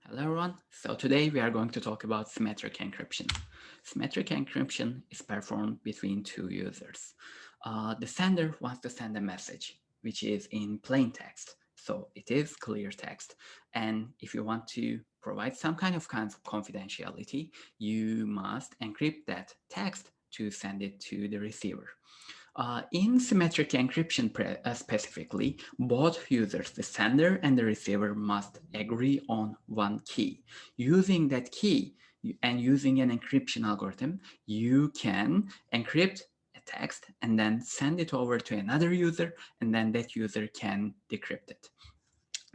Hello everyone. So today we are going to talk about symmetric encryption. Symmetric encryption is performed between two users. The sender wants to send a message, which is in plain text. So it is clear text. And if you want to provide some kind of confidentiality, you must encrypt that text to send it to the receiver. In symmetric encryption specifically, both users, the sender and the receiver, must agree on one key. Using that key and using an encryption algorithm, you can encrypt a text and then send it over to another user, and then that user can decrypt it.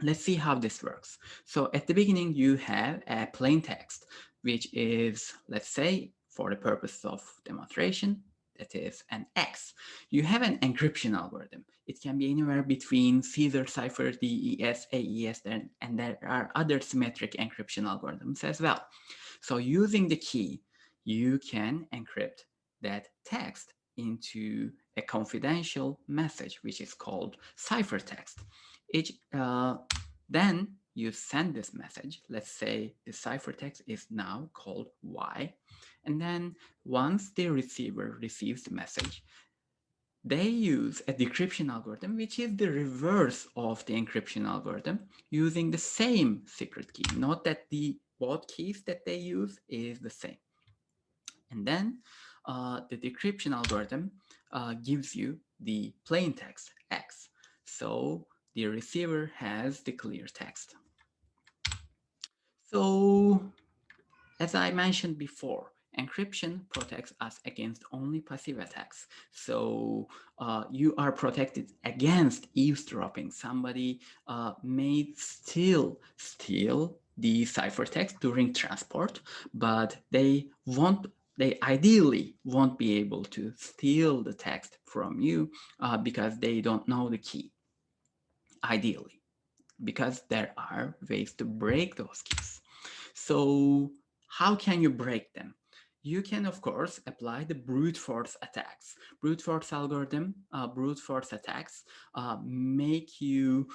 Let's see how this works. So at the beginning, you have a plain text, which is, let's say, for the purpose of demonstration, that is an X. You have an encryption algorithm. It can be anywhere between Caesar cipher, DES, AES, and there are other symmetric encryption algorithms as well. So using the key, you can encrypt that text into a confidential message, which is called ciphertext. Each, then you send this message. Let's say the ciphertext is now called Y. And then once the receiver receives the message, they use a decryption algorithm, which is the reverse of the encryption algorithm, using the same secret key. Note that the both keys that they use is the same. And then the decryption algorithm gives you the plain text X. So the receiver has the clear text. So as I mentioned before, encryption protects us against only passive attacks. So you are protected against eavesdropping. Somebody may steal the ciphertext during transport, but they ideally won't be able to steal the text from you because they don't know the key, ideally, because there are ways to break those keys. So how can you break them? You can, of course, apply the brute force attacks. Brute force attacks make you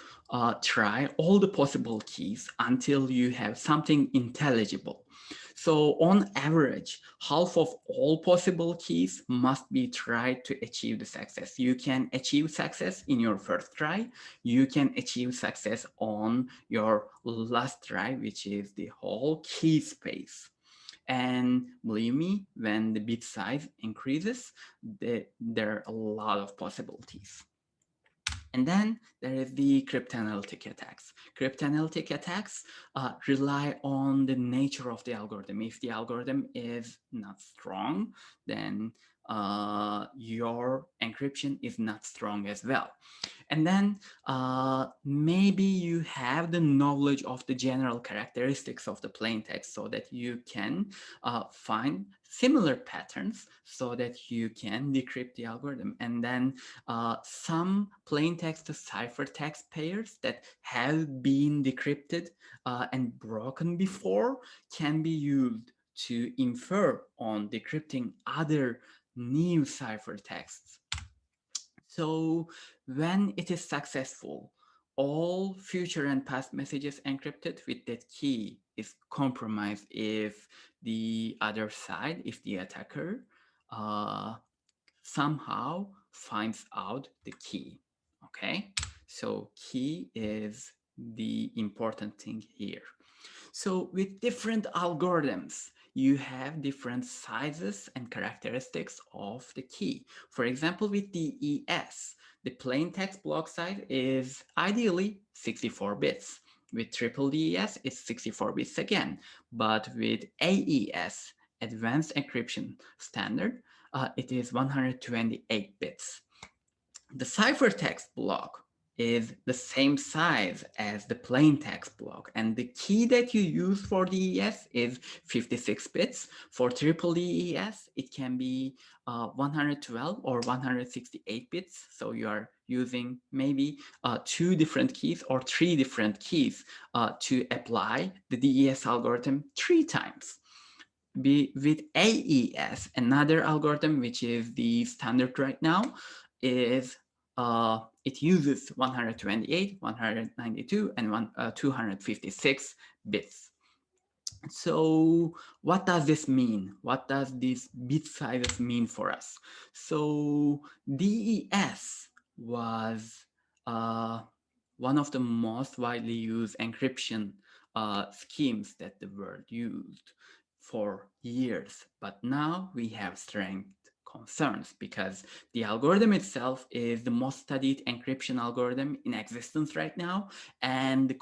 try all the possible keys until you have something intelligible. So on average, half of all possible keys must be tried to achieve the success. You can achieve success in your first try. You can achieve success on your last try, which is the whole key space. And believe me, when the bit size increases, there are a lot of possibilities. And then there is the cryptanalytic attacks. Cryptanalytic attacks rely on the nature of the algorithm. If the algorithm is not strong, then your encryption is not strong as well. And then maybe you have the knowledge of the general characteristics of the plain text so that you can find similar patterns so that you can decrypt the algorithm. And then some plain text to ciphertext pairs that have been decrypted and broken before can be used to infer on decrypting other new ciphertexts. So when it is successful, all future and past messages encrypted with that key is compromised if the other side, if the attacker uh, somehow finds out the key. Okay, so key is the important thing here. So with different algorithms, you have different sizes and characteristics of the key. For example, with DES, the plain text block size is ideally 64 bits. With triple DES, it's 64 bits again. But with AES, Advanced Encryption Standard, it is 128 bits. The ciphertext block is the same size as the plain text block, and the key that you use for DES is 56 bits. For triple DES, it can be 112 or 168 bits, so you are using maybe two different keys or three different keys to apply the DES algorithm 3 times. With AES, another algorithm which is the standard right now, is it uses 128, 192, and 256 bits. So what does this mean? What does these bit sizes mean for us? So DES was uh, one of the most widely used encryption schemes that the world used for years. But now we have strength concerns because the algorithm itself is the most studied encryption algorithm in existence right now, and there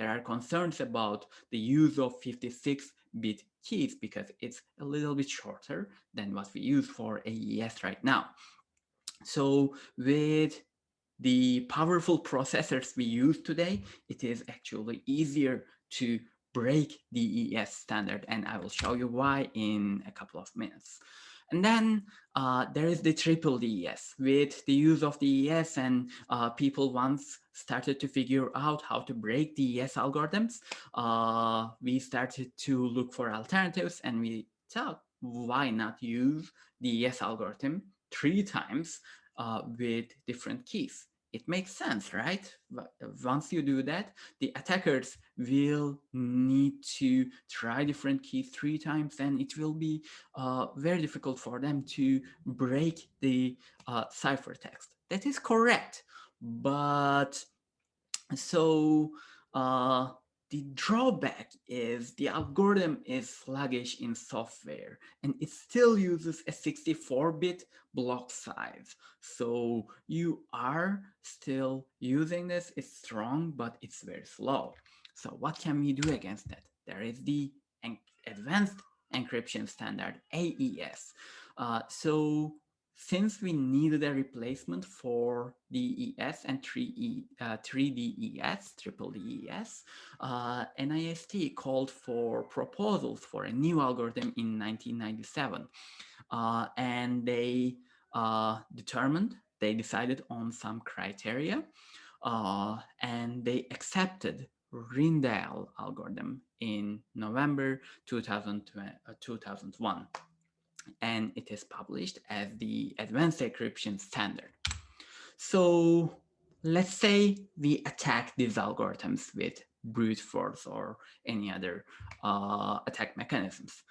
are concerns about the use of 56-bit keys because it's a little bit shorter than what we use for AES right now. So with the powerful processors we use today, it is actually easier to break the EES standard, and I will show you why in a couple of minutes. And then there is the triple DES. With the use of DES, and people once started to figure out how to break DES algorithms, we started to look for alternatives, and we thought, why not use DES algorithm 3 times with different keys? It makes sense, right? But once you do that, the attackers will need to try different keys 3 times, and it will be very difficult for them to break the ciphertext. That is correct, but so uh, the drawback is the algorithm is sluggish in software, and it still uses a 64-bit block size. So you are still using this. It's strong, but it's very slow. So what can we do against that? There is the advanced encryption standard, AES. So since we needed a replacement for DES and 3DES, triple DES, NIST called for proposals for a new algorithm in 1997. And they decided on some criteria, and they accepted Rindahl algorithm in November 2001, and it is published as the Advanced Encryption Standard. So let's say we attack these algorithms with brute force or any other attack mechanisms.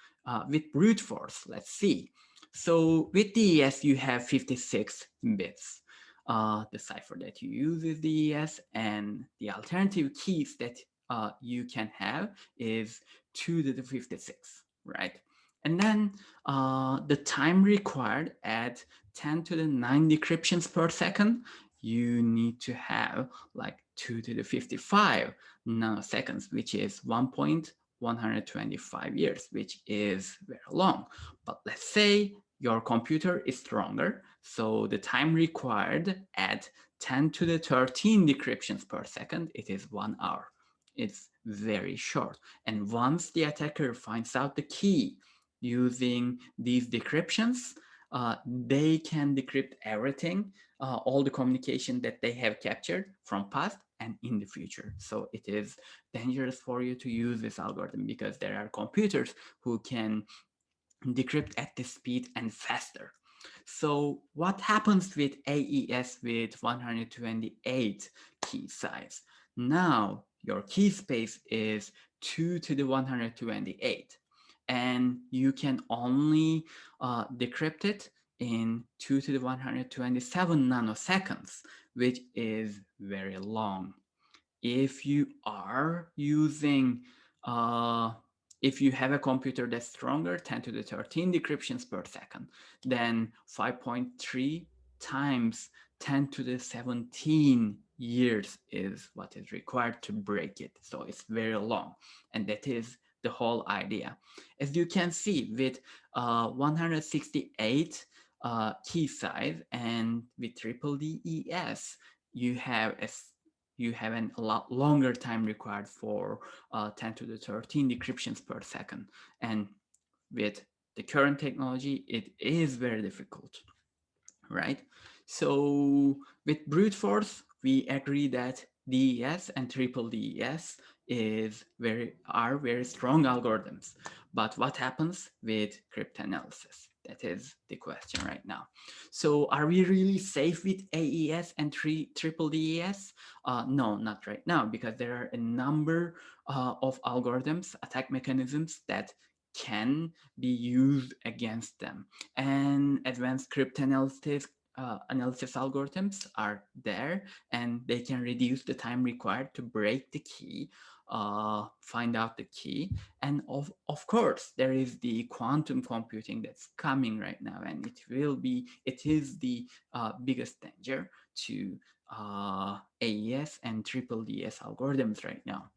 With brute force, let's see. So with DES, you have 56 bits. The cipher that you use is DES, and the alternative keys that you can have is 2 to the 56, right? And then the time required at 10 to the 9 decryptions per second, you need to have like 2 to the 55 nanoseconds, which is 1.125 years, which is very long. But let's say your computer is stronger, so the time required at 10 to the 13 decryptions per second, it is 1 hour. It's very short. And once the attacker finds out the key using these decryptions, they can decrypt everything, all the communication that they have captured from past and in the future. So it is dangerous for you to use this algorithm because there are computers who can decrypt at this speed and faster. So what happens with AES with 128 key size? Now your key space is 2 to the 128, and you can only decrypt it in 2 to the 127 nanoseconds, which is very long. If you are using if you have a computer that's stronger, 10 to the 13 decryptions per second, then 5.3 times 10 to the 17 years is what is required to break it. So it's very long, and that is the whole idea. As you can see, with 168 key size and with triple DES, you have a lot longer time required for 10 to the 13 decryptions per second. And with the current technology, it is very difficult, right? So with brute force, we agree that DES and triple DES are very strong algorithms. But what happens with cryptanalysis? That is the question right now. So are we really safe with AES and triple DES? No, not right now, because there are a number of algorithms, attack mechanisms that can be used against them. And advanced cryptanalysis analysis algorithms are there, and they can reduce the time required to break the key, find out the key. And of course, there is the quantum computing that's coming right now, and it is the biggest danger to AES and triple DS algorithms right now.